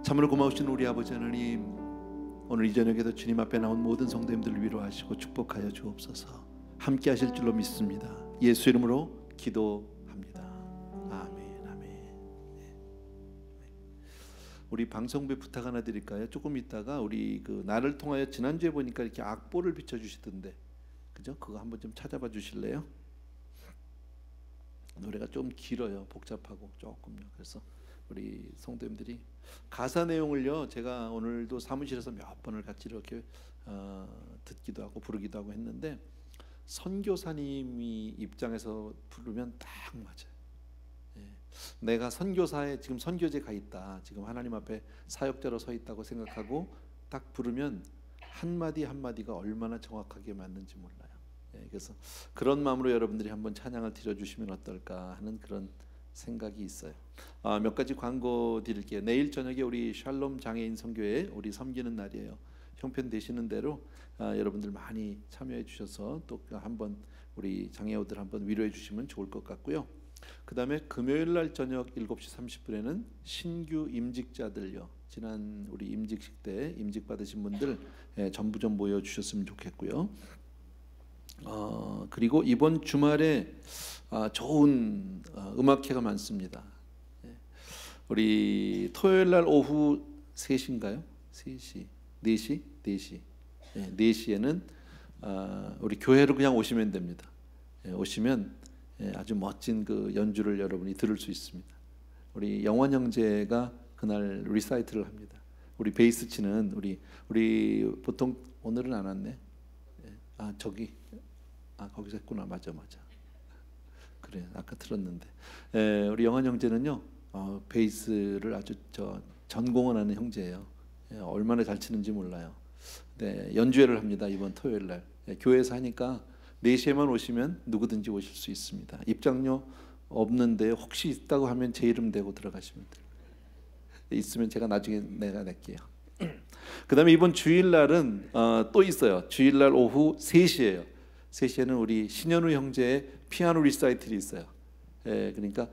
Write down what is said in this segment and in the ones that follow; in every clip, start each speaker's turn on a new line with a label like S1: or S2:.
S1: 참으로 고마우신 우리 아버지 하나님, 오늘 이 저녁에도 주님 앞에 나온 모든 성도님들을 위로하시고 축복하여 주옵소서. 함께 하실 줄로 믿습니다. 예수 이름으로 기도합니다. 아멘. 아멘. 우리 방송부에 부탁 하나 드릴까요? 조금 있다가 우리 그 나를 통하여 지난주에 보니까 이렇게 악보를 비춰주시던데, 그죠? 그거 한번 좀 찾아봐 주실래요? 노래가 좀 길어요. 복잡하고 조금요. 그래서 우리 성도님들이 가사 내용을요, 제가 오늘도 사무실에서 몇 번을 같이 이렇게 듣기도 하고 부르기도 하고 했는데, 선교사님이 입장에서 부르면 딱 맞아요. 예. 내가 선교사에 지금 선교제 가 있다, 지금 하나님 앞에 사역자로 서 있다고 생각하고 딱 부르면 한마디 한마디가 얼마나 정확하게 맞는지 몰라요. 예. 그래서 그런 마음으로 여러분들이 한번 찬양을 드려주시면 어떨까 하는 그런 생각이 있어요. 몇 가지 광고 드릴게요. 내일 저녁에 우리 샬롬 장애인 선교회 우리 섬기는 날이에요. 형편 되시는 대로 여러분들 많이 참여해 주셔서 또 한번 우리 장애우들 한번 위로해 주시면 좋을 것 같고요. 그 다음에 금요일 날 저녁 7시 30분에는 신규 임직자들요, 지난 우리 임직식 때 임직 받으신 분들 전부 좀 모여 주셨으면 좋겠고요. 그리고 이번 주말에 좋은 음악회가 많습니다. 우리 토요일 날 오후 3시인가요? 3시, 4시? 4시. 4시에는 우리 교회로 그냥 오시면 됩니다. 오시면 아주 멋진 그 연주를 여러분이 들을 수 있습니다. 우리 영원 형제가 그날 리사이트를 합니다. 우리 베이스 치는 우리 보통 오늘은 안 왔네. 저기 거기서 했구나. 맞아. 그래, 아까 들었는데. 우리 영환 형제는요, 베이스를 아주 전공을 하는 형제예요. 얼마나 잘 치는지 몰라요. 네, 연주회를 합니다. 이번 토요일 날. 교회에서 하니까 4시에만 오시면 누구든지 오실 수 있습니다. 입장료 없는데 혹시 있다고 하면 제 이름 대고 들어가시면 돼요. 있으면 제가 나중에 내가 낼게요. 그 다음에 이번 주일날은 또 있어요. 주일날 오후 3시예요. 3시에는 우리 신현우 형제의 피아노 리사이틀이 있어요. 그러니까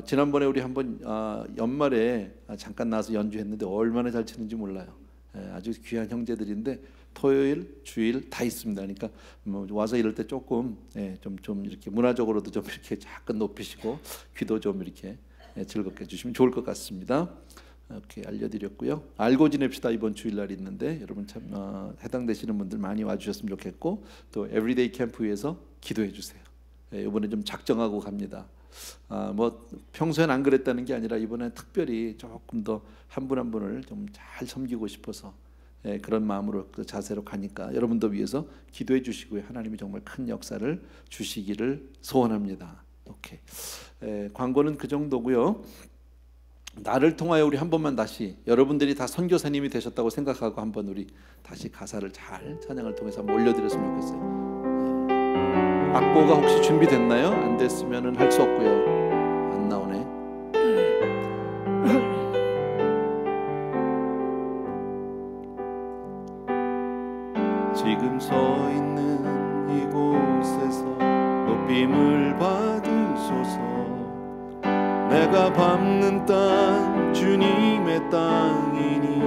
S1: 지난번에 우리 한번 연말에 잠깐 나와서 연주했는데 얼마나 잘 치는지 몰라요. 아주 귀한 형제들인데 토요일, 주일 다 있습니다. 그러니까 뭐 와서 이럴 때 조금 좀 이렇게 문화적으로도 좀 이렇게 약간 높이시고 귀도 좀 이렇게 즐겁게 해주시면 좋을 것 같습니다. 이렇게 알려드렸고요. 알고 지냅시다 이번 주일날 있는데 여러분 참 해당되시는 분들 많이 와주셨으면 좋겠고, 또 에브리데이 캠프에서 기도해 주세요. 이번에 좀 작정하고 갑니다. 뭐 평소엔 안 그랬다는 게 아니라 이번에 특별히 조금 더 한 분 한 분을 좀 잘 섬기고 싶어서 그런 마음으로 그 자세로 가니까 여러분도 위해서 기도해 주시고요. 하나님이 정말 큰 역사를 주시기를 소원합니다. 오케이. 광고는 그 정도고요. 나를 통하여 우리 한 번만 다시 여러분들이 다 선교사님이 되셨다고 생각하고 한번 우리 다시 가사를 잘 찬양을 통해서 한번 올려드렸으면 좋겠어요. 악보가 혹시 준비됐나요? 안 됐으면 할 수 없고요. 안 나오네. 지금 서 있는 이곳에서 높임을 받으소서. 내가 밟는 땅 주님의 땅이니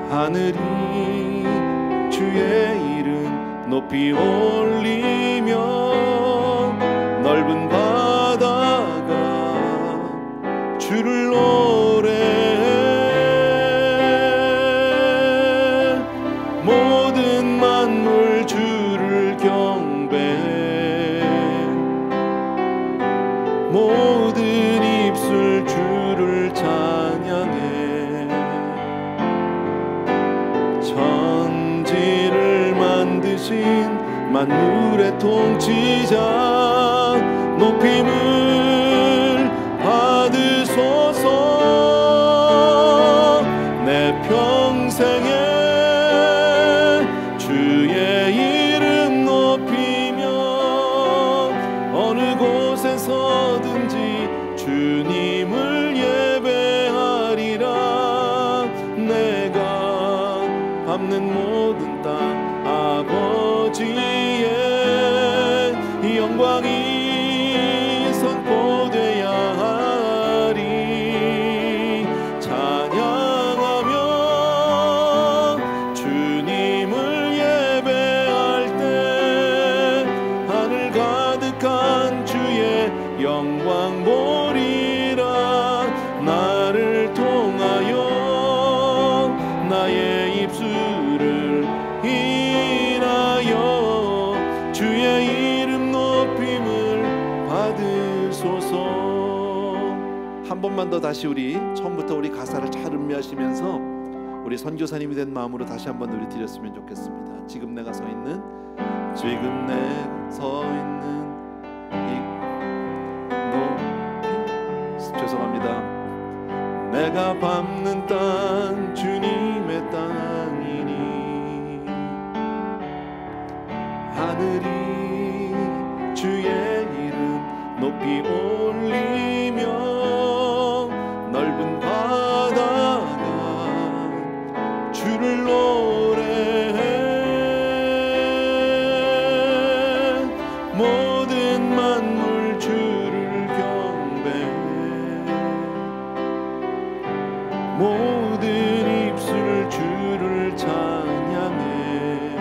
S1: 하늘이 주의 이름 높이 올리며 넓은 바다가 주를 노래해 모든 만물 주를 경배해 모든 입술 주를 찬양해 천지를 만드신 만물의 통치자 높임을 받으소서. 내 평생에 주의 이름 높이며 어느 곳에서든지 주님을 예배하리라. 내가 밟는 모든 땅 아버지의 영광이 선포되야 하리. 영광 보리라. 나를 통하여 나의 입술을 인하여 주의 이름 높임을 받으소서. 한 번만 더 다시 우리 처음부터 우리 가사를 잘 음미하시면서 우리 선교사님이 된 마음으로 다시 한번 우리 드렸으면 좋겠습니다. 지금 내가 서 있는 죄송합니다. 내가 밟는 땅 주님의 땅이니 하늘이 주의 이름 높이 올리며 넓은 바다가 주를 노래해. 모든 만물 주를 경배해. 모든 입술 주를 찬양해.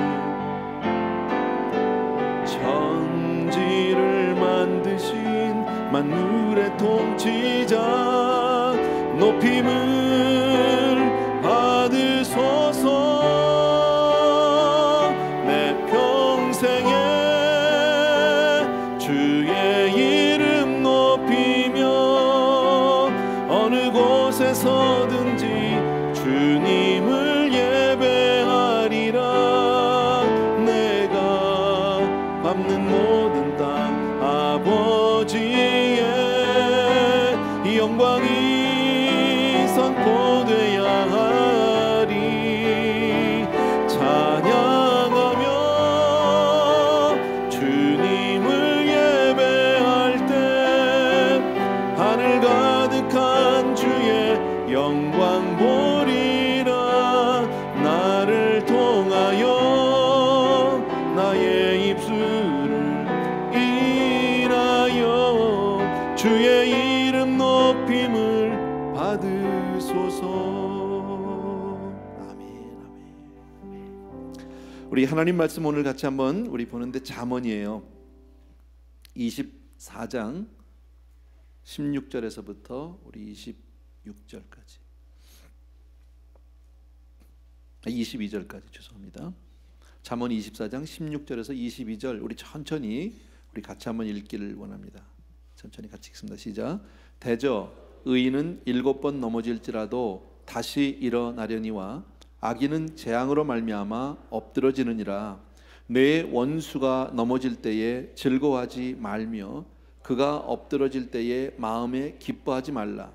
S1: 천지를 만드신 만물의 통치자 높임을 받으소서. 내 평생에 주의 이름 높이며 어느 곳에 서든지 주님을 예배하리라. 내가 밟는 모든 땅 아버지의 이 영광이 선포되어야 하리. 찬양하며 주님을 예배할 때 하늘 가득한 주의 영광 보리라. 나를 통하여 나의 입술을 인하여 주의 이름 높임을 받으소서. 아멘, 아멘. 우리 하나님 말씀 오늘 같이 한번 우리 보는데 잠언이에요. 24장 16절에서부터 우리 26절까지 22절까지 죄송합니다. 잠언 24장 16절에서 22절 우리 천천히 우리 같이 한번 읽기를 원합니다. 천천히 같이 읽습니다. 시작. 대저 의인은 7번 넘어질지라도 다시 일어나려니와 악인은 재앙으로 말미암아 엎드러지느니라. 내 원수가 넘어질 때에 즐거워하지 말며 그가 엎드러질 때에 마음에 기뻐하지 말라.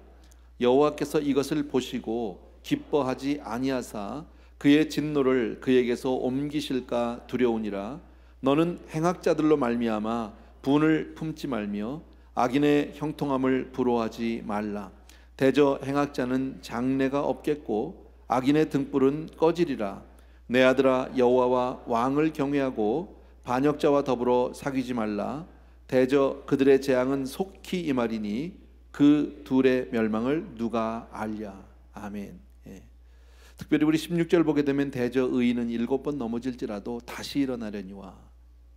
S1: 여호와께서 이것을 보시고 기뻐하지 아니하사 그의 진노를 그에게서 옮기실까 두려우니라. 너는 행악자들로 말미암아 분을 품지 말며 악인의 형통함을 부러워하지 말라. 대저 행악자는 장래가 없겠고 악인의 등불은 꺼지리라. 내 아들아 여호와와 왕을 경외하고 반역자와 더불어 사귀지 말라. 대저 그들의 재앙은 속히 임하리니 그 둘의 멸망을 누가 알랴. 아멘. 예. 특별히 우리 16절 보게 되면 대저 의인은 7번 넘어질지라도 다시 일어나려니와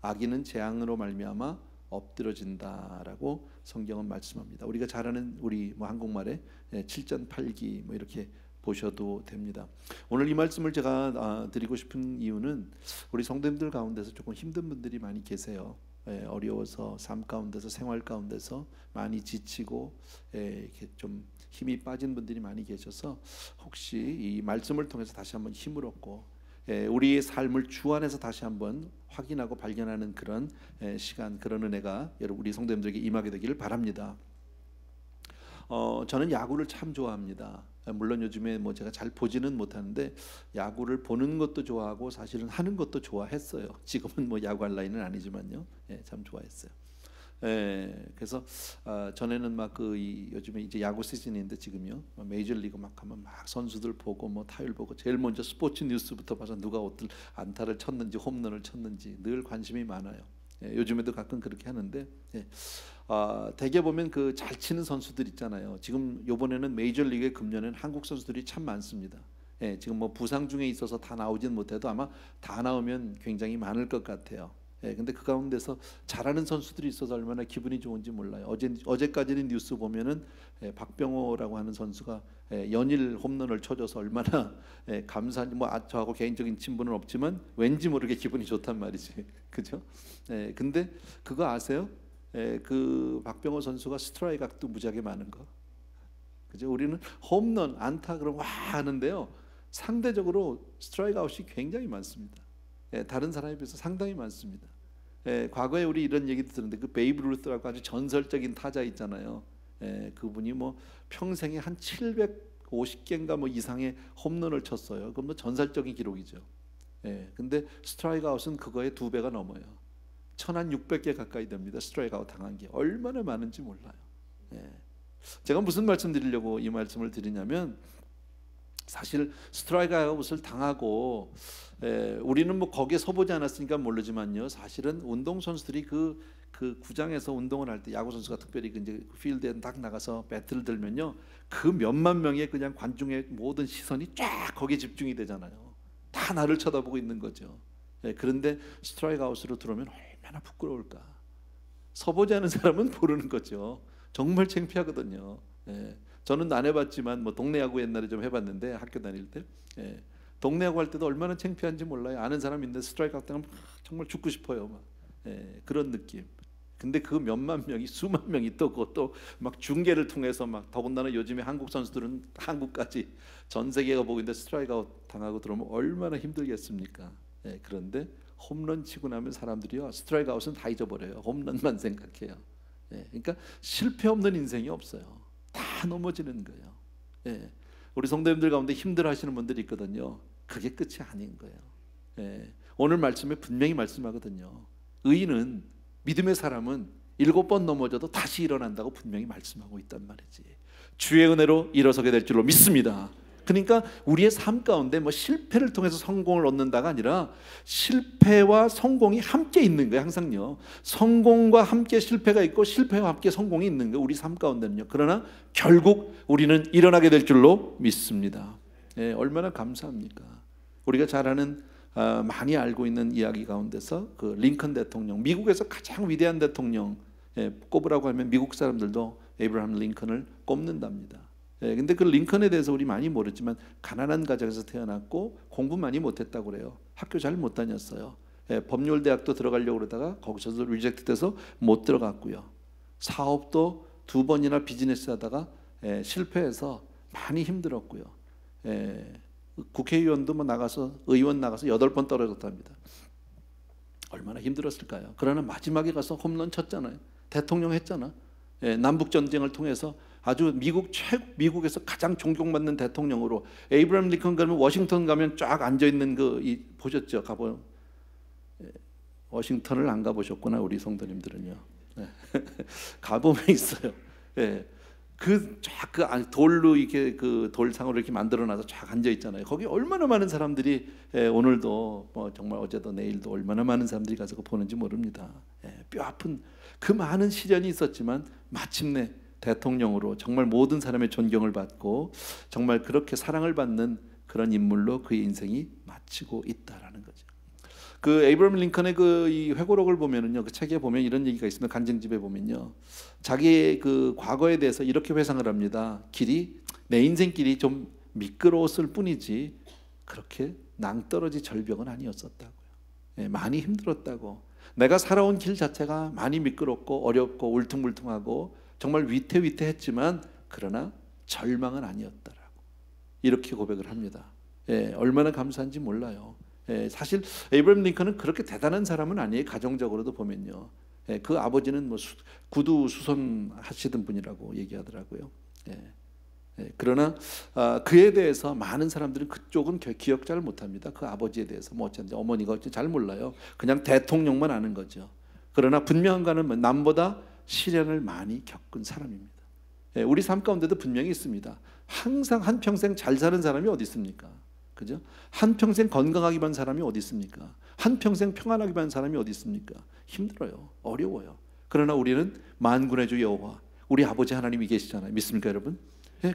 S1: 악인은 재앙으로 말미암아 엎드러진다라고 성경은 말씀합니다. 우리가 잘 아는 우리 한국말에 7전 8기 이렇게 보셔도 됩니다. 오늘 이 말씀을 제가 드리고 싶은 이유는 우리 성도님들 가운데서 조금 힘든 분들이 많이 계세요. 어려워서 삶 가운데서 생활 가운데서 많이 지치고 이렇게 좀 힘이 빠진 분들이 많이 계셔서 혹시 이 말씀을 통해서 다시 한번 힘을 얻고 우리의 삶을 주 안에서 다시 한번 확인하고 발견하는 그런 시간, 그런 은혜가 여러분 우리 성도님들에게 임하게 되기를 바랍니다. 저는 야구를 참 좋아합니다. 물론 요즘에 제가 잘 보지는 못하는데 야구를 보는 것도 좋아하고 사실은 하는 것도 좋아했어요. 지금은 야구할 나이는 아니지만요. 참 좋아했어요. 그래서 전에는 요즘에 이제 야구 시즌인데 지금요 메이저리그 하면 선수들 보고 타율 보고 제일 먼저 스포츠 뉴스부터 봐서 누가 어떤 안타를 쳤는지 홈런을 쳤는지 늘 관심이 많아요. 요즘에도 가끔 그렇게 하는데 대개 보면 그 잘 치는 선수들 있잖아요. 지금 요번에는 메이저리그에 금년에는 한국 선수들이 참 많습니다. 지금 부상 중에 있어서 다 나오진 못해도 아마 다 나오면 굉장히 많을 것 같아요. 근데 그 가운데서 잘하는 선수들이 있어서 얼마나 기분이 좋은지 몰라요. 어제까지는 뉴스 보면은 박병호라고 하는 선수가 연일 홈런을 쳐줘서 얼마나 감사한지 저하고 개인적인 친분은 없지만 왠지 모르게 기분이 좋단 말이지, 그죠? 근데 그거 아세요? 그 박병호 선수가 스트라이크 각도 무지하게 많은 거, 그죠? 우리는 홈런, 안타 그럼 와 하는데요. 상대적으로 스트라이크 아웃이 굉장히 많습니다. 다른 사람에 비해서 상당히 많습니다. 과거에 우리 이런 얘기도 들었는데 그 베이브 루스라고 아주 전설적인 타자 있잖아요. 그분이 뭐 평생에 한 750개인가 뭐 이상의 홈런을 쳤어요. 그건 뭐 전설적인 기록이죠. 근데 스트라이크 아웃은 그거의 2배가 넘어요. 1,600개 가까이 됩니다. 스트라이크 아웃 당한 게 얼마나 많은지 몰라요. 제가 무슨 말씀 드리려고 이 말씀을 드리냐면, 사실 스트라이크 아웃을 당하고 우리는 뭐 거기에 서보지 않았으니까 모르지만요, 사실은 운동 선수들이 그 구장에서 운동을 할 때, 야구 선수가 특별히 이제 필드에 딱 나가서 배트를 들면요, 그 몇만 명의 그냥 관중의 모든 시선이 쫙 거기에 집중이 되잖아요. 다 나를 쳐다보고 있는 거죠. 그런데 스트라이크 아웃으로 들어오면 얼마나 부끄러울까. 서보지 않은 사람은 모르는 거죠. 정말 창피하거든요. 저는 안 해봤지만 뭐 동네 야구 옛날에 좀 해봤는데, 학교 다닐 때 동네 야구 할 때도 얼마나 창피한지 몰라요. 아는 사람 있는데 스트라이크 아웃 당하면 정말 죽고 싶어요. 막 그런 느낌. 근데 그 몇만 명이, 수만 명이 또 그것도 막 중계를 통해서 막, 더군다나 요즘에 한국 선수들은 한국까지 전 세계가 보고 있는데 스트라이크 아웃 당하고 들어오면 얼마나 힘들겠습니까? 그런데 홈런 치고 나면 사람들이요, 스트라이크 아웃은 다 잊어버려요. 홈런만 생각해요. 그러니까 실패 없는 인생이 없어요. 다 넘어지는 거예요. 우리 성도님들 가운데 힘들어하시는 분들이 있거든요. 그게 끝이 아닌 거예요. 오늘 말씀에 분명히 말씀하거든요. 의인은, 믿음의 사람은 7번 넘어져도 다시 일어난다고 분명히 말씀하고 있단 말이지. 주의 은혜로 일어서게 될 줄로 믿습니다. 그러니까 우리의 삶 가운데 뭐 실패를 통해서 성공을 얻는다가 아니라 실패와 성공이 함께 있는 거예요. 항상요, 성공과 함께 실패가 있고 실패와 함께 성공이 있는 거예요, 우리 삶 가운데는요. 그러나 결국 우리는 일어나게 될 줄로 믿습니다. 얼마나 감사합니까? 우리가 잘 아는, 많이 알고 있는 이야기 가운데서 그 링컨 대통령, 미국에서 가장 위대한 대통령 꼽으라고 하면 미국 사람들도 에이브라함 링컨을 꼽는답니다. 근데 그 링컨에 대해서 우리 많이 모르지만 가난한 가정에서 태어났고 공부 많이 못했다고 그래요. 학교 잘 못 다녔어요. 법률대학도 들어가려고 그러다가 거기서도 리젝트돼서 못 들어갔고요. 사업도 2번이나 비즈니스 하다가 실패해서 많이 힘들었고요. 국회의원도 뭐 나가서, 의원 나가서 8번 떨어졌답니다. 얼마나 힘들었을까요? 그러나 마지막에 가서 홈런 쳤잖아요. 대통령 했잖아. 남북 전쟁을 통해서 아주 미국에서 가장 존경받는 대통령으로, 에이브라함 링컨 가면 워싱턴 가면 쫙 앉아 있는 보셨죠? 워싱턴을 안 가보셨구나, 우리 성도님들은요. 가보면 있어요. 그 돌로 이렇게 그 돌상으로 이렇게 만들어놔서 쫙 앉아 있잖아요. 거기 얼마나 많은 사람들이 오늘도 뭐 정말 어제도 내일도 얼마나 많은 사람들이 가서 보는지 모릅니다. 뼈 아픈 그 많은 시련이 있었지만 마침내 대통령으로 정말 모든 사람의 존경을 받고 정말 그렇게 사랑을 받는 그런 인물로 그의 인생이 마치고 있다라는 거죠. 그 에이브러함 링컨의 이 회고록을 보면은요, 그 책에 보면 이런 얘기가 있습니다. 간증집에 보면요, 자기의 그 과거에 대해서 이렇게 회상을 합니다. 내 인생길이 좀 미끄러웠을 뿐이지 그렇게 낭떠러지 절벽은 아니었었다고요. 많이 힘들었다고. 내가 살아온 길 자체가 많이 미끄럽고 어렵고 울퉁불퉁하고 정말 위태위태했지만 그러나 절망은 아니었다라고 이렇게 고백을 합니다. 얼마나 감사한지 몰라요. 사실 에이브러함 링컨은 그렇게 대단한 사람은 아니에요. 가정적으로도 보면요, 그 아버지는 뭐 구두 수선하시던 분이라고 얘기하더라고요. 그러나 그에 대해서 많은 사람들은 그쪽은 기억 잘 못합니다. 그 아버지에 대해서 뭐 어쩐지 어머니가 어쩐지 잘 몰라요. 그냥 대통령만 아는 거죠. 그러나 분명한 거는 남보다 시련을 많이 겪은 사람입니다. 우리 삶 가운데도 분명히 있습니다. 항상 한평생 잘 사는 사람이 어디 있습니까? 그죠? 한평생 건강하기만 한 사람이 어디 있습니까? 한평생 평안하기만 한 사람이 어디 있습니까? 힘들어요. 어려워요. 그러나 우리는 만군의 주 여호와 우리 아버지 하나님이 계시잖아요. 믿습니까, 여러분?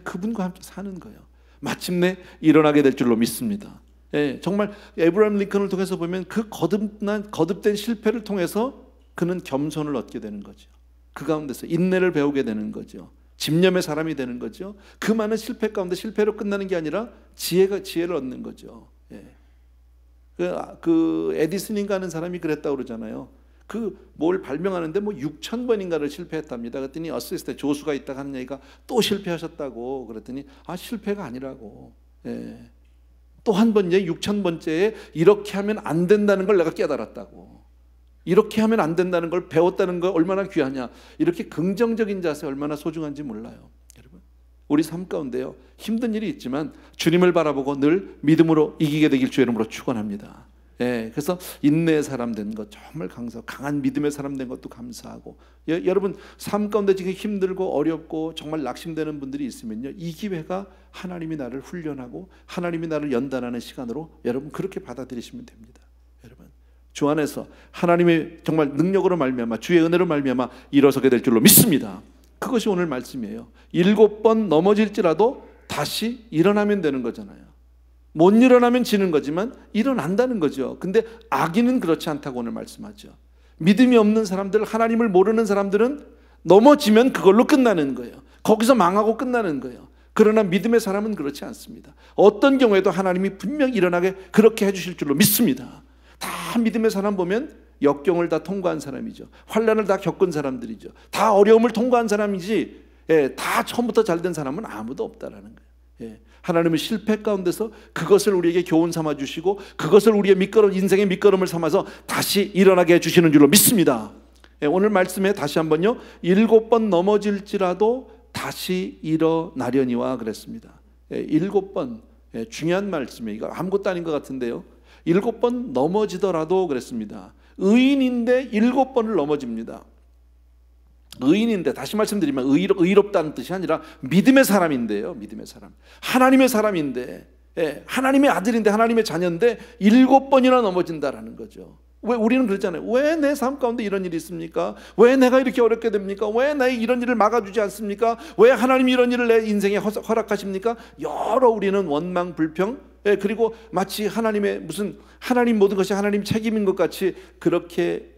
S1: 그분과 함께 사는 거예요. 마침내 일어나게 될 줄로 믿습니다. 예, 정말 에브라임 링컨을 통해서 보면 그 거듭된 실패를 통해서 그는 겸손을 얻게 되는 거죠. 그 가운데서 인내를 배우게 되는 거죠. 집념의 사람이 되는 거죠. 그 많은 실패 가운데 실패로 끝나는 게 아니라 지혜를 얻는 거죠. 예. 그 에디슨인가 하는 사람이 그랬다고 그러잖아요. 그 뭘 발명하는데 뭐 6,000번인가를 실패했답니다. 그랬더니 어시스트 조수가 있다가 하는 얘기가 또 실패하셨다고. 그랬더니 실패가 아니라고. 예. 또 한 번 6,000번째에 이렇게 하면 안 된다는 걸 내가 깨달았다고. 이렇게 하면 안 된다는 걸 배웠다는 거 얼마나 귀하냐. 이렇게 긍정적인 자세 얼마나 소중한지 몰라요. 여러분, 우리 삶 가운데요, 힘든 일이 있지만 주님을 바라보고 늘 믿음으로 이기게 되길 주의 이름으로 축원합니다. 예, 그래서 인내의 사람 된 것 정말 강한 믿음의 사람 된 것도 감사하고, 여러분 삶 가운데 지금 힘들고 어렵고 정말 낙심되는 분들이 있으면요, 이 기회가 하나님이 나를 훈련하고 하나님이 나를 연단하는 시간으로 여러분 그렇게 받아들이시면 됩니다. 여러분, 주 안에서 하나님의 정말 능력으로 말미암아 주의 은혜로 말미암아 일어서게 될 줄로 믿습니다. 그것이 오늘 말씀이에요. 7번 넘어질지라도 다시 일어나면 되는 거잖아요. 못 일어나면 지는 거지만 일어난다는 거죠. 근데 악인은 그렇지 않다고 오늘 말씀하죠. 믿음이 없는 사람들, 하나님을 모르는 사람들은 넘어지면 그걸로 끝나는 거예요. 거기서 망하고 끝나는 거예요. 그러나 믿음의 사람은 그렇지 않습니다. 어떤 경우에도 하나님이 분명히 일어나게 그렇게 해주실 줄로 믿습니다. 다 믿음의 사람 보면 역경을 다 통과한 사람이죠. 환난을 다 겪은 사람들이죠. 다 어려움을 통과한 사람이지, 다 처음부터 잘된 사람은 아무도 없다라는 거예요. 하나님은 실패 가운데서 그것을 우리에게 교훈 삼아 주시고 그것을 우리의 인생의 밑거름을 삼아서 다시 일어나게 해주시는 줄로 믿습니다. 오늘 말씀에 다시 한번요, 7번 넘어질지라도 다시 일어나려니와 그랬습니다. 7번, 중요한 말씀이에요. 이거 아무것도 아닌 것 같은데요, 7번 넘어지더라도 그랬습니다. 의인인데 7번을 넘어집니다. 의인인데, 다시 말씀드리면 의롭다는 뜻이 아니라 믿음의 사람인데요, 믿음의 사람, 하나님의 사람인데, 하나님의 아들인데, 하나님의 자녀인데 7번이나 넘어진다라는 거죠. 왜 우리는 그러잖아요. 왜 내 삶 가운데 이런 일이 있습니까? 왜 내가 이렇게 어렵게 됩니까? 왜 나의 이런 일을 막아주지 않습니까? 왜 하나님이 이런 일을 내 인생에 허락하십니까? 여러 우리는 원망, 불평, 그리고 마치 하나님 모든 것이 하나님 책임인 것 같이 그렇게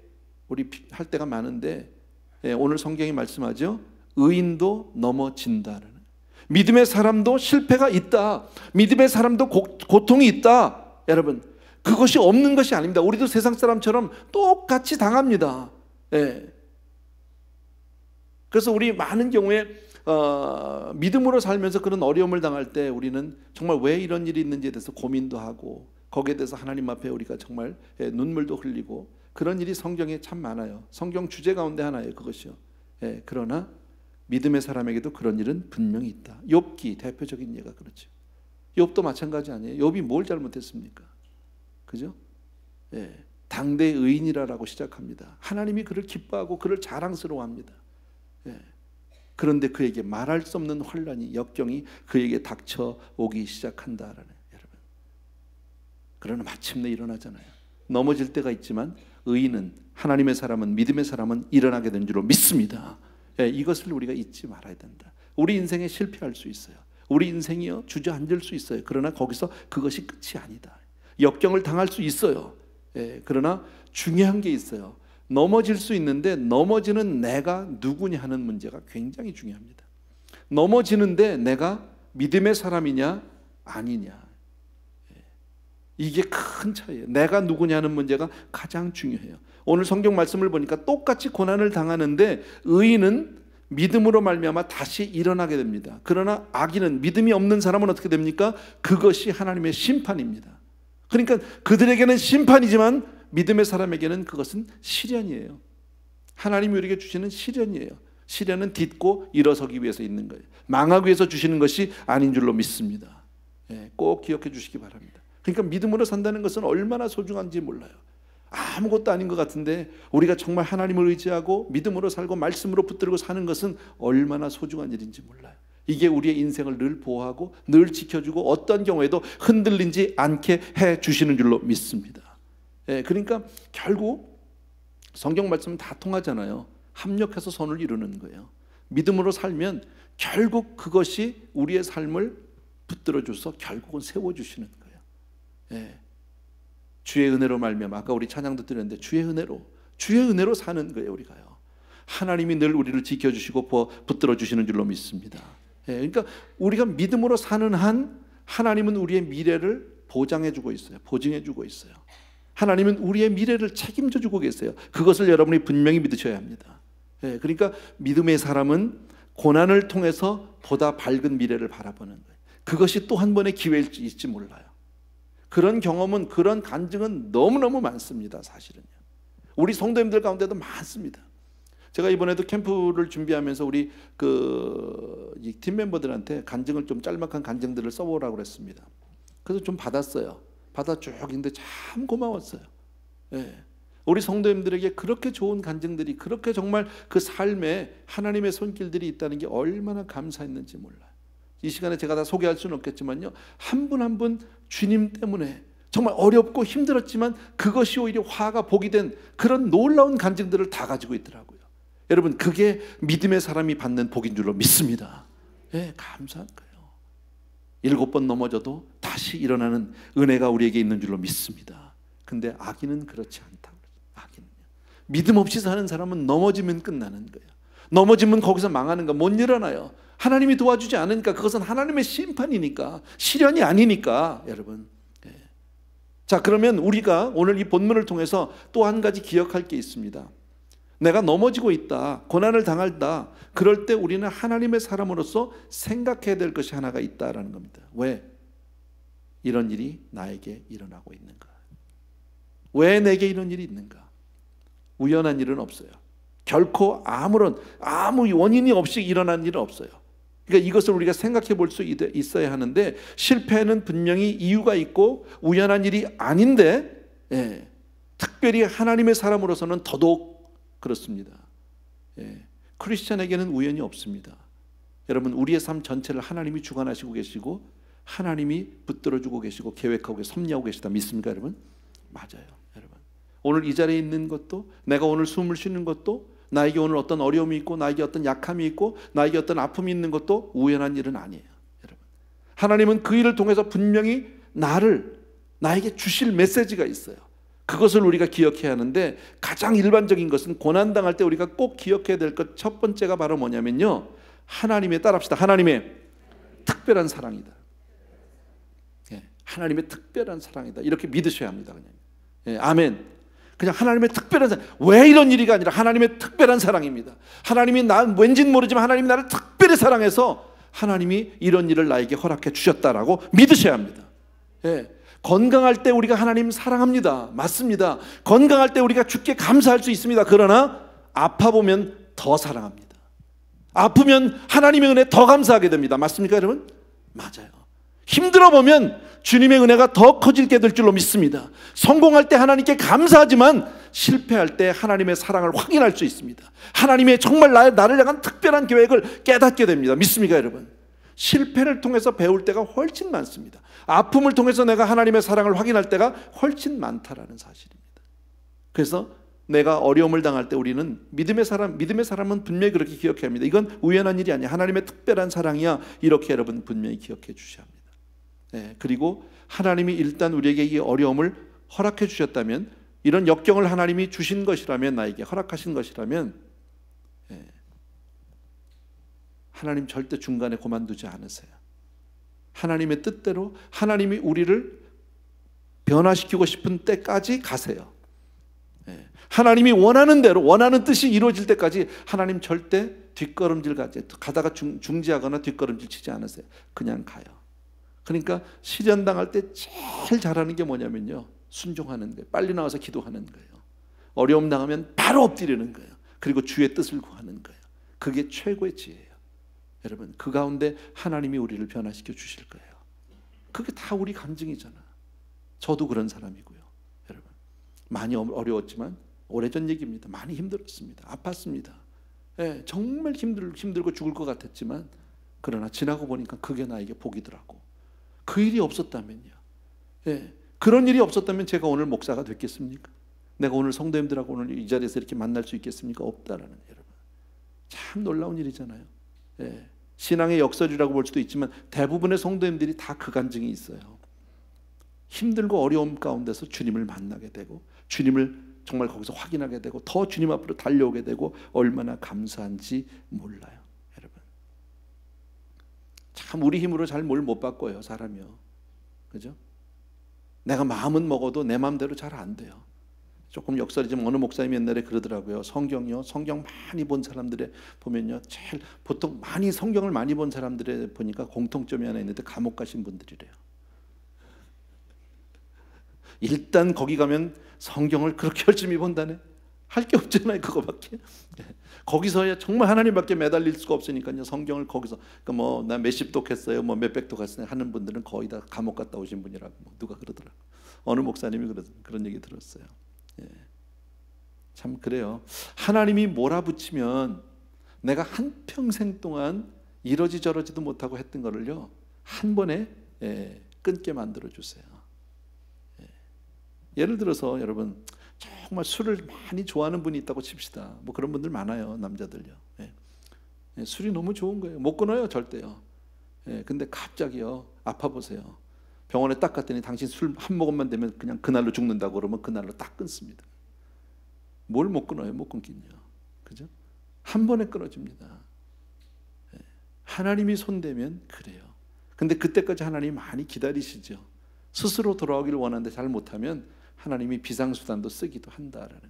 S1: 우리 할 때가 많은데, 오늘 성경이 말씀하죠. 의인도 넘어진다라는, 믿음의 사람도 실패가 있다, 믿음의 사람도 고통이 있다. 여러분, 그것이 없는 것이 아닙니다. 우리도 세상 사람처럼 똑같이 당합니다. 그래서 우리 많은 경우에 믿음으로 살면서 그런 어려움을 당할 때 우리는 정말 왜 이런 일이 있는지에 대해서 고민도 하고, 거기에 대해서 하나님 앞에 우리가 정말 눈물도 흘리고, 그런 일이 성경에 참 많아요. 성경 주제 가운데 하나예요, 그것이요. 그러나 믿음의 사람에게도 그런 일은 분명히 있다. 욥기 대표적인 예가 그렇죠. 욥도 마찬가지 아니에요. 욥이 뭘 잘못했습니까? 그죠? 당대 의인이라고 시작합니다. 하나님이 그를 기뻐하고 그를 자랑스러워합니다. 그런데 그에게 말할 수 없는 환난이, 역경이 그에게 닥쳐오기 시작한다라는, 여러분. 그러나 마침내 일어나잖아요. 넘어질 때가 있지만 의인은, 하나님의 사람은, 믿음의 사람은 일어나게 된 줄로 믿습니다. 이것을 우리가 잊지 말아야 된다. 우리 인생에 실패할 수 있어요. 우리 인생이요, 주저앉을 수 있어요. 그러나 거기서 그것이 끝이 아니다. 역경을 당할 수 있어요. 그러나 중요한 게 있어요. 넘어질 수 있는데 넘어지는 내가 누구냐 하는 문제가 굉장히 중요합니다. 넘어지는데 내가 믿음의 사람이냐 아니냐, 이게 큰 차이예요. 내가 누구냐는 문제가 가장 중요해요. 오늘 성경 말씀을 보니까 똑같이 고난을 당하는데 의인은 믿음으로 말미암아 다시 일어나게 됩니다. 그러나 악인은, 믿음이 없는 사람은 어떻게 됩니까? 그것이 하나님의 심판입니다. 그러니까 그들에게는 심판이지만 믿음의 사람에게는 그것은 시련이에요. 하나님이 우리에게 주시는 시련이에요. 시련은 딛고 일어서기 위해서 있는 거예요. 망하기 위해서 주시는 것이 아닌 줄로 믿습니다. 꼭 기억해 주시기 바랍니다. 그러니까 믿음으로 산다는 것은 얼마나 소중한지 몰라요. 아무것도 아닌 것 같은데 우리가 정말 하나님을 의지하고 믿음으로 살고 말씀으로 붙들고 사는 것은 얼마나 소중한 일인지 몰라요. 이게 우리의 인생을 늘 보호하고 늘 지켜주고 어떤 경우에도 흔들리지 않게 해주시는 줄로 믿습니다. 그러니까 결국 성경 말씀은 다 통하잖아요. 합력해서 선을 이루는 거예요. 믿음으로 살면 결국 그것이 우리의 삶을 붙들어줘서 결국은 세워주시는 거예요. 예. 주의 은혜로 말미암아, 아까 우리 찬양도 드렸는데 주의 은혜로 사는 거예요. 우리가요. 하나님이 늘 우리를 지켜주시고 붙들어 주시는 줄로 믿습니다. 예. 그러니까 우리가 믿음으로 사는 한 하나님은 우리의 미래를 보장해주고 있어요. 보증해주고 있어요. 하나님은 우리의 미래를 책임져주고 계세요. 그것을 여러분이 분명히 믿으셔야 합니다. 예. 그러니까 믿음의 사람은 고난을 통해서 보다 밝은 미래를 바라보는 거예요. 그것이 또 한 번의 기회일지 몰라요. 그런 경험은, 그런 간증은 너무너무 많습니다. 사실은요. 우리 성도님들 가운데도 많습니다. 제가 이번에도 캠프를 준비하면서 우리 이 팀 멤버들한테 간증을 좀 짤막한 간증들을 써보라고 그랬습니다. 그래서 좀 받았어요. 받아 쭉 있는데 참 고마웠어요. 예. 우리 성도님들에게 그렇게 좋은 간증들이, 그렇게 정말 그 삶에 하나님의 손길들이 있다는 게 얼마나 감사했는지 몰라요. 이 시간에 제가 다 소개할 수는 없겠지만요, 한 분 한 분 주님 때문에 정말 어렵고 힘들었지만 그것이 오히려 화가 복이 된 그런 놀라운 간증들을 다 가지고 있더라고요. 여러분, 그게 믿음의 사람이 받는 복인 줄로 믿습니다. 예, 감사한 거예요. 7번 넘어져도 다시 일어나는 은혜가 우리에게 있는 줄로 믿습니다. 근데 악인은 그렇지 않다고. 악인은요, 믿음 없이 사는 사람은 넘어지면 끝나는 거예요. 넘어지면 거기서 망하는 거, 못 일어나요. 하나님이 도와주지 않으니까. 그것은 하나님의 심판이니까, 시련이 아니니까. 여러분, 예. 자, 그러면 우리가 오늘 이 본문을 통해서 또 한 가지 기억할 게 있습니다. 내가 넘어지고 있다, 고난을 당한다, 그럴 때 우리는 하나님의 사람으로서 생각해야 될 것이 하나가 있다라는 겁니다. 왜? 이런 일이 나에게 일어나고 있는가? 왜 내게 이런 일이 있는가? 우연한 일은 없어요. 결코 아무 원인이 없이 일어난 일은 없어요. 그러니까 이것을 우리가 생각해 볼 수 있어야 하는데, 실패는 분명히 이유가 있고 우연한 일이 아닌데, 예, 특별히 하나님의 사람으로서는 더더욱 그렇습니다. 예, 크리스찬에게는 우연이 없습니다. 여러분, 우리의 삶 전체를 하나님이 주관하시고 계시고 하나님이 붙들어주고 계시고 계획하고 섭리하고 계시다. 믿습니까, 여러분? 맞아요, 여러분. 오늘 이 자리에 있는 것도, 내가 오늘 숨을 쉬는 것도, 나에게 오늘 어떤 어려움이 있고 나에게 어떤 약함이 있고 나에게 어떤 아픔이 있는 것도 우연한 일은 아니에요, 여러분. 하나님은 그 일을 통해서 분명히 나에게 주실 메시지가 있어요. 그것을 우리가 기억해야 하는데, 가장 일반적인 것은 고난당할 때 우리가 꼭 기억해야 될 것 첫 번째가 바로 뭐냐면요, 따라합시다. 하나님의 특별한 사랑이다. 예, 하나님의 특별한 사랑이다. 이렇게 믿으셔야 합니다. 그냥. 예, 아멘. 그냥 하나님의 특별한 사랑. 왜 이런 일이가 아니라 하나님의 특별한 사랑입니다. 하나님이 왠지는 모르지만 하나님이 나를 특별히 사랑해서 하나님이 이런 일을 나에게 허락해 주셨다라고 믿으셔야 합니다. 예. 건강할 때 우리가 하나님 사랑합니다. 맞습니다. 건강할 때 우리가 주께 감사할 수 있습니다. 그러나 아파보면 더 사랑합니다. 아프면 하나님의 은혜 더 감사하게 됩니다. 맞습니까, 여러분? 맞아요. 힘들어 보면 주님의 은혜가 더 커지게 될 줄로 믿습니다. 성공할 때 하나님께 감사하지만 실패할 때 하나님의 사랑을 확인할 수 있습니다. 하나님의 정말 나를 향한 특별한 계획을 깨닫게 됩니다. 믿습니까, 여러분? 실패를 통해서 배울 때가 훨씬 많습니다. 아픔을 통해서 내가 하나님의 사랑을 확인할 때가 훨씬 많다라는 사실입니다. 그래서 내가 어려움을 당할 때 우리는 믿음의 사람은 분명히 그렇게 기억해야 합니다. 이건 우연한 일이 아니야. 하나님의 특별한 사랑이야. 이렇게 여러분 분명히 기억해 주셔야 합니다. 네, 그리고 하나님이 일단 우리에게 이 어려움을 허락해 주셨다면, 이런 역경을 하나님이 주신 것이라면, 나에게 허락하신 것이라면, 네, 하나님 절대 중간에 그만두지 않으세요. 하나님의 뜻대로 하나님이 우리를 변화시키고 싶은 때까지 가세요. 네, 하나님이 원하는 대로, 원하는 뜻이 이루어질 때까지 하나님 절대 뒷걸음질 가다가 중지하거나 뒷걸음질 치지 않으세요. 그냥 가요. 그러니까 시련 당할 때 제일 잘하는 게 뭐냐면요, 순종하는 거예요. 빨리 나와서 기도하는 거예요. 어려움 당하면 바로 엎드리는 거예요. 그리고 주의 뜻을 구하는 거예요. 그게 최고의 지혜예요. 여러분, 그 가운데 하나님이 우리를 변화시켜 주실 거예요. 그게 다 우리 간증이잖아. 저도 그런 사람이고요. 여러분, 많이 어려웠지만 오래전 얘기입니다. 많이 힘들었습니다. 아팠습니다. 예, 정말 힘들고 죽을 것 같았지만, 그러나 지나고 보니까 그게 나에게 복이더라고. 그 일이 없었다면요, 예, 그런 일이 없었다면 제가 오늘 목사가 됐겠습니까? 내가 오늘 성도님들하고 오늘 이 자리에서 이렇게 만날 수 있겠습니까? 없다라는, 여러분, 참 놀라운 일이잖아요. 예, 신앙의 역설이라고 볼 수도 있지만 대부분의 성도님들이 다 그 간증이 있어요. 힘들고 어려움 가운데서 주님을 만나게 되고 주님을 정말 거기서 확인하게 되고 더 주님 앞으로 달려오게 되고 얼마나 감사한지 몰라요. 여러분, 참 우리 힘으로 잘 뭘 못 바꿔요, 사람이요. 그죠? 내가 마음은 먹어도 내 마음대로 잘 안 돼요. 조금 역설이지만 어느 목사님이 옛날에 그러더라고요. 성경이요, 성경 많이 본 사람들의 보면요, 제일 보통 성경을 많이 본 사람들의 보니까 공통점이 하나 있는데 감옥 가신 분들이래요. 일단 거기 가면 성경을 그렇게 열심히 본다네. 할 게 없잖아요, 그거밖에. 거기서야 정말 하나님밖에 매달릴 수가 없으니까요. 성경을 거기서 그러니까 뭐 나 몇십 독 했어요, 뭐 몇백 독 했어요 하는 분들은 거의 다 감옥 갔다 오신 분이라고 뭐 누가 그러더라고. 어느 목사님이 그런 얘기 들었어요. 예. 참 그래요. 하나님이 몰아붙이면 내가 한 평생 동안 이러지 저러지도 못하고 했던 거를요 한 번에 끊게 만들어 주세요. 예를 들어서 여러분 정말 술을 많이 좋아하는 분이 있다고 칩시다. 뭐 그런 분들 많아요, 남자들요. 술이 너무 좋은 거예요. 못 끊어요, 절대요. 근데 갑자기요 아파 보세요. 병원에 딱 갔더니 당신 술 한 모금만 되면 그냥 그날로 죽는다고 그러면 그날로 딱 끊습니다. 뭘 못 끊어요? 못 끊긴요. 그죠? 한 번에 끊어집니다. 하나님이 손대면 그래요. 근데 그때까지 하나님이 많이 기다리시죠. 스스로 돌아오기를 원하는데 잘 못하면 하나님이 비상수단도 쓰기도 한다라는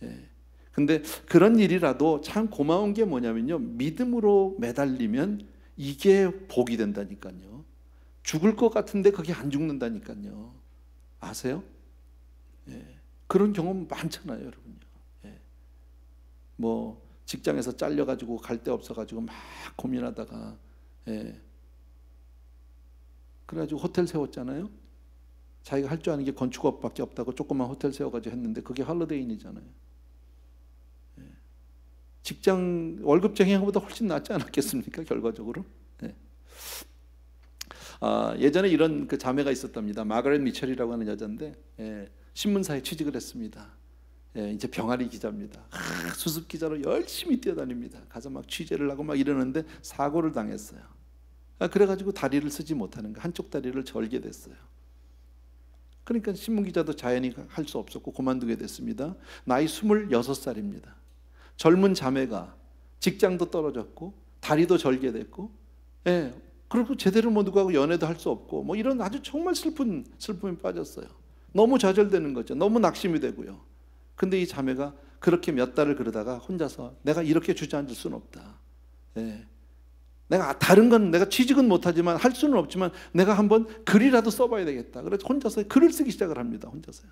S1: 거예요. 근데 그런 일이라도 참 고마운 게 뭐냐면요, 믿음으로 매달리면 이게 복이 된다니까요. 죽을 것 같은데 그게 안 죽는다니까요. 아세요? 그런 경험 많잖아요, 여러분요. 뭐 직장에서 잘려가지고 갈 데 없어가지고 막 고민하다가 그래가지고 호텔 세웠잖아요. 자기가 할 줄 아는 게 건축업밖에 없다고 조그만 호텔 세워가지고 했는데 그게 홀리데이인이잖아요. 직장 월급쟁이 형보다 훨씬 낫지 않았겠습니까, 결과적으로? 예전에 이런 그 자매가 있었답니다. 마가렛 미첼이라고 하는 여자인데 신문사에 취직을 했습니다. 이제 병아리 기자입니다. 수습 기자로 열심히 뛰어다닙니다. 가서 막 취재를 하고 막 이러는데 사고를 당했어요. 그래가지고 다리를 쓰지 못하는 거, 한쪽 다리를 절게 됐어요. 그러니까 신문 기자도 자연히 할 수 없었고 그만두게 됐습니다. 나이 26살입니다. 젊은 자매가 직장도 떨어졌고 다리도 절게 됐고, 그리고 제대로 뭐 누구하고 연애도 할 수 없고 뭐 이런 아주 정말 슬픔에 빠졌어요. 너무 좌절되는 거죠. 너무 낙심이 되고요. 근데 이 자매가 그렇게 몇 달을 그러다가 혼자서 내가 이렇게 주저앉을 수는 없다. 내가 다른 건 내가 취직은 못하지만 할 수는 없지만 내가 한번 글이라도 써봐야 되겠다. 그래서 혼자서 글을 쓰기 시작을 합니다. 혼자서요.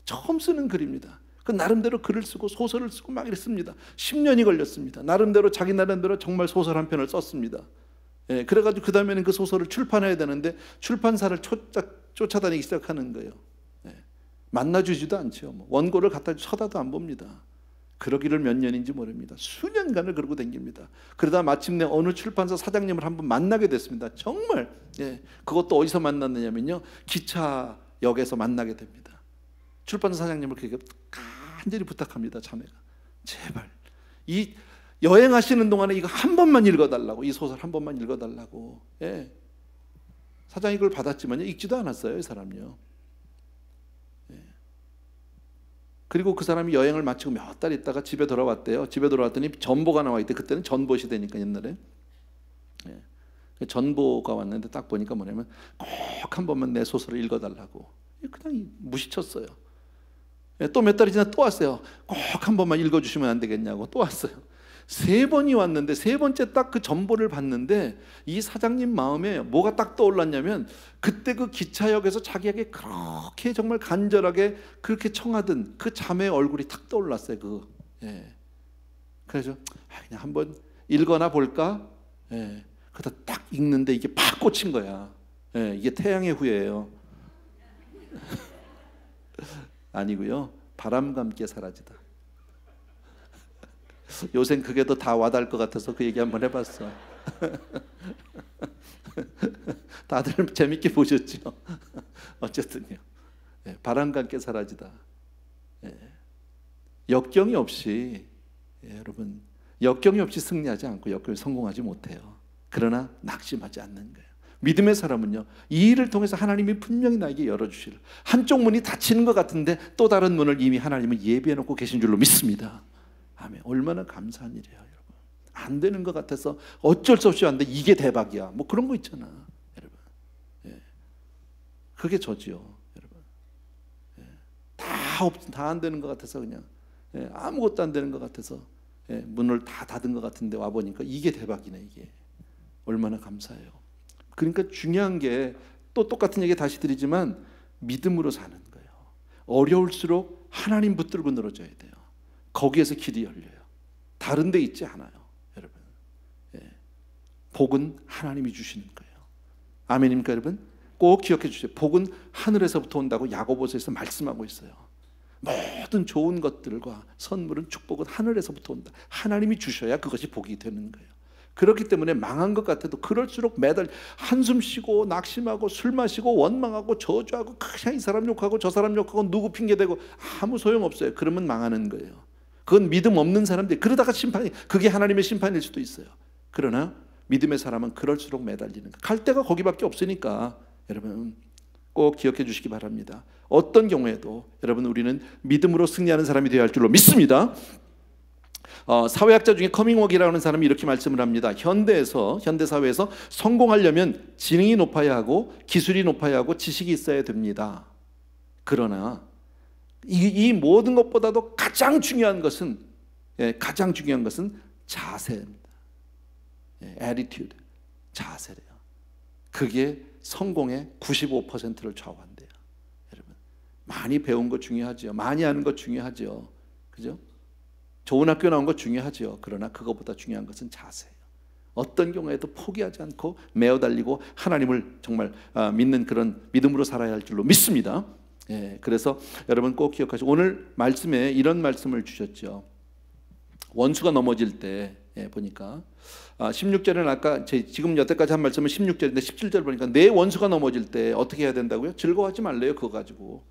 S1: 처음 쓰는 글입니다. 그 나름대로 글을 쓰고 소설을 쓰고 막 이랬습니다. 10년이 걸렸습니다. 나름대로 자기 나름대로 정말 소설 한 편을 썼습니다. 그래가지고 그 다음에는 그 소설을 출판해야 되는데 출판사를 쫓아다니기 시작하는 거예요. 만나주지도 않죠. 뭐 원고를 갖다 쳐다도 안 봅니다. 그러기를 몇 년인지 모릅니다. 수년간을 그러고 다닙니다. 그러다 마침내 어느 출판사 사장님을 한번 만나게 됐습니다. 정말 그것도 어디서 만났느냐면요, 기차역에서 만나게 됩니다. 출판사 사장님을 그렇게 간절히 부탁합니다. 자매가 제발 이 여행하시는 동안에 이거 한 번만 읽어달라고, 이 소설 한 번만 읽어달라고. 사장이 그걸 받았지만 읽지도 않았어요, 이 사람요. 그리고 그 사람이 여행을 마치고 몇 달 있다가 집에 돌아왔대요. 집에 돌아왔더니 전보가 나와 있대. 그때는 전보 시대니까 옛날에. 전보가 왔는데 딱 보니까 뭐냐면 꼭 한 번만 내 소설을 읽어달라고. 그냥 무시쳤어요. 또 몇 달이 지나 또 왔어요. 꼭 한 번만 읽어주시면 안 되겠냐고 또 왔어요. 3번이 왔는데 세 번째 딱 그 전보를 봤는데 이 사장님 마음에 뭐가 딱 떠올랐냐면 그때 그 기차역에서 자기에게 그렇게 정말 간절하게 그렇게 청하던 그 자매의 얼굴이 탁 떠올랐어요. 그래서 그냥 한번 읽어나 볼까? 그러다 딱 읽는데 이게 팍 꽂힌 거야. 이게 태양의 후예예요. 아니고요, 바람과 함께 사라지다. 요새 그게 더 다 와닿을 것 같아서 그 얘기 한번 해봤어. 다들 재밌게 보셨죠? 어쨌든요, 바람과 함께 사라지다. 역경이 없이, 여러분, 역경이 없이 승리하지 않고 역경이 성공하지 못해요. 그러나 낙심하지 않는 거예요. 믿음의 사람은요, 이 일을 통해서 하나님이 분명히 나에게 열어주실, 한쪽 문이 닫히는 것 같은데 또 다른 문을 이미 하나님은 예비해 놓고 계신 줄로 믿습니다. 아멘. 얼마나 감사한 일이에요, 여러분. 안 되는 것 같아서 어쩔 수 없이 안 돼, 이게 대박이야, 뭐 그런 거 있잖아, 여러분. 예. 그게 저지요, 여러분. 예. 다 안 되는 것 같아서 그냥, 예, 아무것도 안 되는 것 같아서, 예, 문을 다 닫은 것 같은데 와 보니까 이게 대박이네. 이게 얼마나 감사해요. 그러니까 중요한 게, 또 똑같은 얘기 다시 드리지만, 믿음으로 사는 거예요. 어려울수록 하나님 붙들고 늘어져야 돼요. 거기에서 길이 열려요. 다른 데 있지 않아요, 여러분. 예. 복은 하나님이 주시는 거예요. 아멘입니까, 여러분? 꼭 기억해 주세요. 복은 하늘에서부터 온다고 야고보서에서 말씀하고 있어요. 모든 좋은 것들과 선물은, 축복은 하늘에서부터 온다. 하나님이 주셔야 그것이 복이 되는 거예요. 그렇기 때문에 망한 것 같아도 그럴수록 매달 한숨 쉬고 낙심하고 술 마시고 원망하고 저주하고 그냥 이 사람 욕하고 저 사람 욕하고 누구 핑계대고 아무 소용없어요. 그러면 망하는 거예요. 그건 믿음 없는 사람들이, 그러다가 심판이, 그게 하나님의 심판일 수도 있어요. 그러나 믿음의 사람은 그럴수록 매달리는 거예요. 갈 데가 거기밖에 없으니까 여러분 꼭 기억해 주시기 바랍니다. 어떤 경우에도 여러분 우리는 믿음으로 승리하는 사람이 되어야 할 줄로 믿습니다. 사회학자 중에 커밍웍이라고 하는 사람이 이렇게 말씀을 합니다. 현대 사회에서 성공하려면 지능이 높아야 하고 기술이 높아야 하고 지식이 있어야 됩니다. 그러나 이 모든 것보다도 가장 중요한 것은 자세입니다. attitude, 자세래요. 그게 성공의 95%를 좌우한대요. 여러분, 많이 배운 거 중요하죠. 많이 아는 거 중요하죠. 그죠? 좋은 학교 나온 거 중요하죠. 그러나 그것보다 중요한 것은 자세예요. 어떤 경우에도 포기하지 않고 매어 달리고 하나님을 정말 믿는 그런 믿음으로 살아야 할 줄로 믿습니다. 예, 그래서 여러분 꼭 기억하시고, 오늘 말씀에 이런 말씀을 주셨죠. 원수가 넘어질 때 보니까 16절은 아까 지금 여태까지 한 말씀은 16절인데 17절 보니까 내 원수가 넘어질 때 어떻게 해야 된다고요? 즐거워하지 말래요. 그거 가지고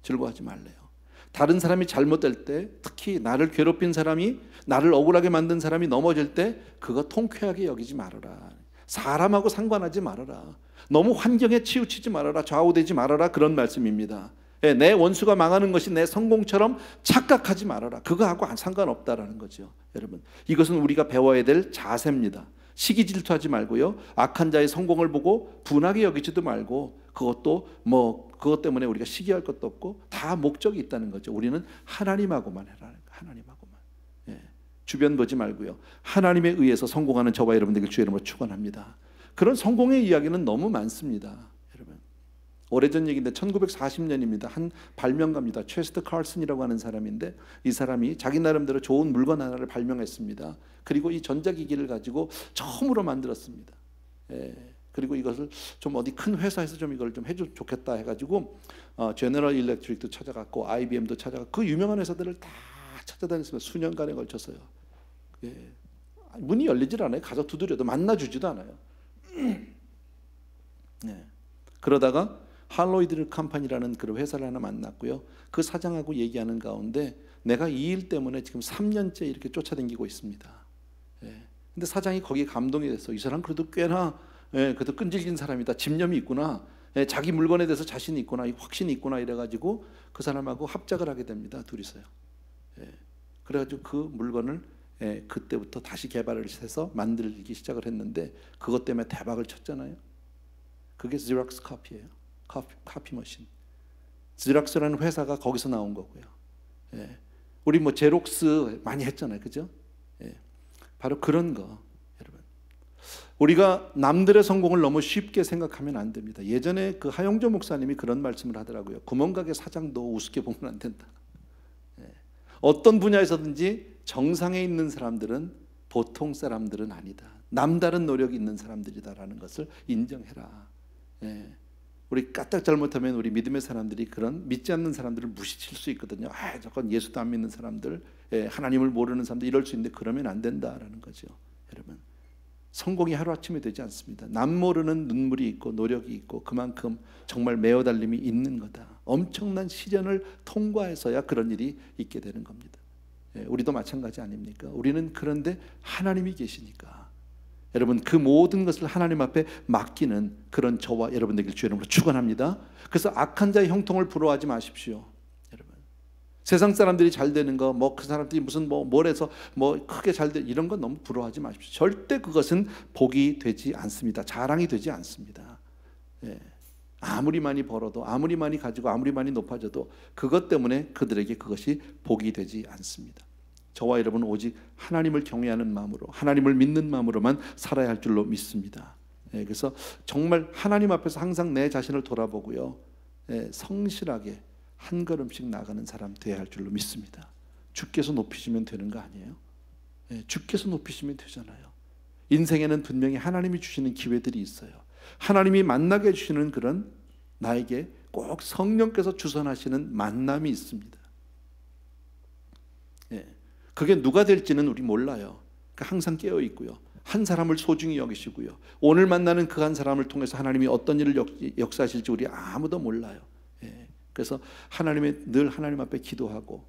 S1: 즐거워하지 말래요. 다른 사람이 잘못될 때, 특히 나를 괴롭힌 사람이, 나를 억울하게 만든 사람이 넘어질 때 그거 통쾌하게 여기지 말아라. 사람하고 상관하지 말아라. 너무 환경에 치우치지 말아라. 좌우되지 말아라. 그런 말씀입니다. 내 원수가 망하는 것이 내 성공처럼 착각하지 말아라. 그거하고 상관없다라는 거죠. 여러분, 이것은 우리가 배워야 될 자세입니다. 시기 질투하지 말고요, 악한 자의 성공을 보고 분하게 여기지도 말고, 그것 때문에 우리가 시기할 것도 없고 다 목적이 있다는 거죠. 우리는 하나님하고만 해라는 거예요. 하나님하고만. 주변 보지 말고요, 하나님에 의해서 성공하는 저와 여러분들에게 주의 이름으로 축원합니다. 그런 성공의 이야기는 너무 많습니다. 여러분, 오래전 얘기인데 1940년입니다. 한 발명가입니다. 체스터 칼슨이라고 하는 사람인데, 이 사람이 자기 나름대로 좋은 물건 하나를 발명했습니다. 그리고 이 전자기기를 가지고 처음으로 만들었습니다. 그리고 이것을 좀 어디 큰 회사에서 좀 이걸 좀 해줘 좋겠다 해가지고 제너럴 일렉트릭도 찾아갔고 IBM도 찾아갔고 그 유명한 회사들을 다 찾아다녔습니다. 수년간에 걸쳐서요. 문이 열리질 않아요. 가서 두드려도 만나주지도 않아요. 그러다가 할로이드 컴퍼니라는 그런 회사를 하나 만났고요. 그 사장하고 얘기하는 가운데 내가 이 일 때문에 지금 3년째 이렇게 쫓아다니고 있습니다. 근데 사장이 거기에 감동이 돼서, 이 사람 그래도 꽤나 그래도 끈질긴 사람이다. 집념이 있구나. 자기 물건에 대해서 자신이 있구나. 확신이 있구나. 이래가지고 그 사람하고 합작을 하게 됩니다. 둘이서요. 그래가지고 그 물건을 그때부터 다시 개발을 해서 만들기 시작을 했는데, 그것 때문에 대박을 쳤잖아요. 그게 지락스 커피예요. 커피 머신. 지락스라는 회사가 거기서 나온 거고요. 우리 제록스 많이 했잖아요. 그죠? 바로 그런 거. 여러분, 우리가 남들의 성공을 너무 쉽게 생각하면 안 됩니다. 예전에 그 하용조 목사님이 그런 말씀을 하더라고요. 구멍가게 사장도 우습게 보면 안 된다. 어떤 분야에서든지 정상에 있는 사람들은 보통 사람들은 아니다. 남다른 노력이 있는 사람들이다라는 것을 인정해라. 우리 까딱 잘못하면 우리 믿음의 사람들이 그런 믿지 않는 사람들을 무시칠 수 있거든요. 저건 예수도 안 믿는 사람들, 하나님을 모르는 사람들, 이럴 수 있는데 그러면 안 된다라는 거죠. 여러분, 성공이 하루아침에 되지 않습니다. 남 모르는 눈물이 있고 노력이 있고 그만큼 정말 매어 달림이 있는 거다. 엄청난 시련을 통과해서야 그런 일이 있게 되는 겁니다. 우리도 마찬가지 아닙니까? 우리는 그런데 하나님이 계시니까 여러분 그 모든 것을 하나님 앞에 맡기는 그런 저와 여러분 되길 주의 이름으로 축원합니다. 그래서 악한 자의 형통을 부러워하지 마십시오. 여러분 세상 사람들이 잘 되는 거, 뭐 그 사람들이 무슨 뭘 해서 뭐 크게 잘 되 이런 건 너무 부러워하지 마십시오. 절대 그것은 복이 되지 않습니다. 자랑이 되지 않습니다. 예. 아무리 많이 벌어도, 아무리 많이 가지고, 아무리 많이 높아져도 그것 때문에 그들에게 그것이 복이 되지 않습니다. 저와 여러분은 오직 하나님을 경외하는 마음으로, 하나님을 믿는 마음으로만 살아야 할 줄로 믿습니다. 예, 그래서 정말 하나님 앞에서 항상 내 자신을 돌아보고요, 예, 성실하게 한 걸음씩 나가는 사람 되어야 할 줄로 믿습니다. 주께서 높이시면 되는 거 아니에요? 예, 주께서 높이시면 되잖아요. 인생에는 분명히 하나님이 주시는 기회들이 있어요. 하나님이 만나게 해주시는 그런 나에게 꼭 성령께서 주선하시는 만남이 있습니다. 예, 그게 누가 될지는 우리 몰라요. 그러니까 항상 깨어 있고요, 한 사람을 소중히 여기시고요, 오늘 만나는 그 한 사람을 통해서 하나님이 어떤 일을 역사하실지 우리 아무도 몰라요. 예, 그래서 늘 하나님 앞에 기도하고,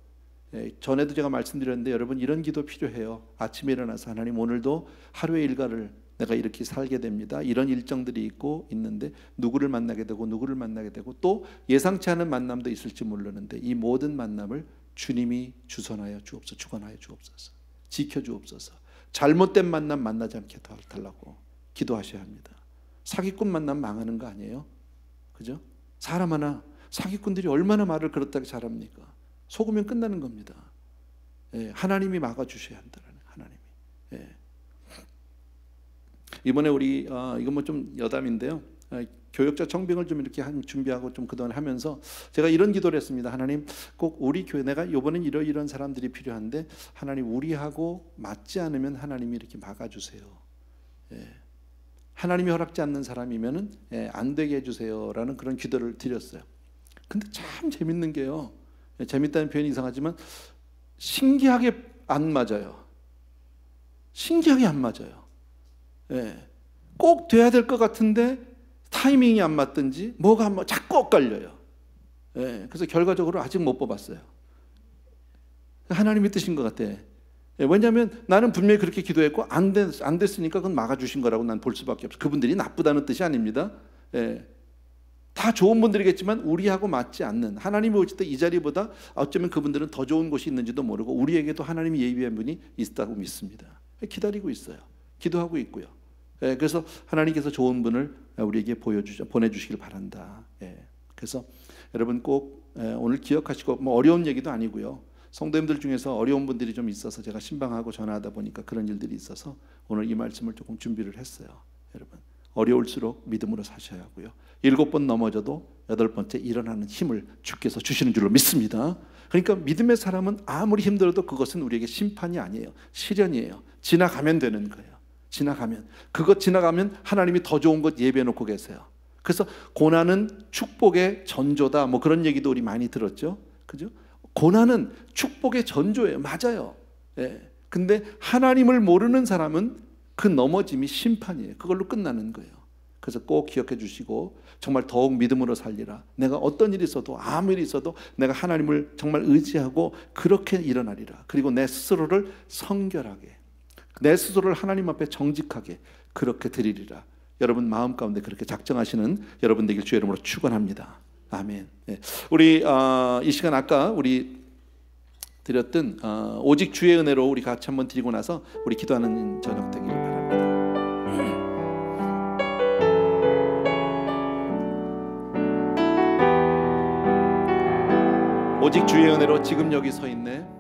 S1: 예, 전에도 제가 말씀드렸는데 여러분 이런 기도 필요해요. 아침에 일어나서 하나님 오늘도 하루의 일과를 내가 이렇게 살게 됩니다. 이런 일정들이 있는데 누구를 만나게 되고 누구를 만나게 되고 또 예상치 않은 만남도 있을지 모르는데 이 모든 만남을 주님이 주선하여 주옵소서, 주관하여 주옵소서, 지켜주옵소서. 잘못된 만남 만나지 않게 달라고 기도하셔야 합니다. 사기꾼 만남 망하는 거 아니에요? 그죠? 사람 하나, 사기꾼들이 얼마나 말을 그렇다고 잘합니까? 속으면 끝나는 겁니다. 예, 하나님이 막아주셔야 한다는, 하나님이. 예. 이번에 우리 이건 뭐 좀 여담인데요, 교역자 청빙을 좀 이렇게 준비하고 좀 그동안 하면서 제가 이런 기도를 했습니다. 하나님 꼭 우리 교회, 내가 이번엔 이런 사람들이 필요한데 하나님 우리하고 맞지 않으면 하나님이 이렇게 막아주세요. 예. 하나님이 허락지 않는 사람이면은 안 되게 해주세요라는 그런 기도를 드렸어요. 근데 참 재밌는 게요, 재밌다는 표현이 이상하지만 신기하게 안 맞아요. 신기하게 안 맞아요. 예, 꼭 돼야 될 것 같은데 타이밍이 안 맞든지 뭐가 자꾸 엇갈려요. 예, 그래서 결과적으로 아직 못 뽑았어요. 하나님이 뜻인 것 같아. 예, 왜냐하면 나는 분명히 그렇게 기도했고 안 됐으니까 그건 막아주신 거라고 난 볼 수밖에 없어요. 그분들이 나쁘다는 뜻이 아닙니다. 예, 다 좋은 분들이겠지만 우리하고 맞지 않는, 하나님이 오실 때 이 자리보다 어쩌면 그분들은 더 좋은 곳이 있는지도 모르고 우리에게도 하나님이 예비한 분이 있다고 믿습니다. 기다리고 있어요. 기도하고 있고요. 예, 그래서 하나님께서 좋은 분을 우리에게 보내주시길 바란다. 예, 그래서 여러분 꼭 오늘 기억하시고, 뭐 어려운 얘기도 아니고요, 성도님들 중에서 어려운 분들이 좀 있어서 제가 신방하고 전화하다 보니까 그런 일들이 있어서 오늘 이 말씀을 조금 준비를 했어요. 여러분 어려울수록 믿음으로 사셔야 하고요, 7번 넘어져도 8번째 일어나는 힘을 주께서 주시는 줄로 믿습니다. 그러니까 믿음의 사람은 아무리 힘들어도 그것은 우리에게 심판이 아니에요. 시련이에요. 지나가면 되는 거예요. 지나가면 하나님이 더 좋은 것 예배해 놓고 계세요. 그래서 고난은 축복의 전조다, 뭐 그런 얘기도 우리 많이 들었죠. 그죠? 고난은 축복의 전조예요. 맞아요. 예. 근데 하나님을 모르는 사람은 그 넘어짐이 심판이에요. 그걸로 끝나는 거예요. 그래서 꼭 기억해 주시고 정말 더욱 믿음으로 살리라. 내가 어떤 일이 있어도, 아무 일이 있어도 내가 하나님을 정말 의지하고 그렇게 일어나리라. 그리고 내 스스로를 성결하게, 내 스스로를 하나님 앞에 정직하게 그렇게 드리리라. 여러분 마음 가운데 그렇게 작정하시는 여러분 되길 주의 이름으로 축원합니다. 아멘. 네. 우리 이 시간 아까 우리 드렸던 오직 주의 은혜로 우리 같이 한번 드리고 나서 우리 기도하는 저녁 되기를 바랍니다. 오직 주의 은혜로 지금 여기 서 있네.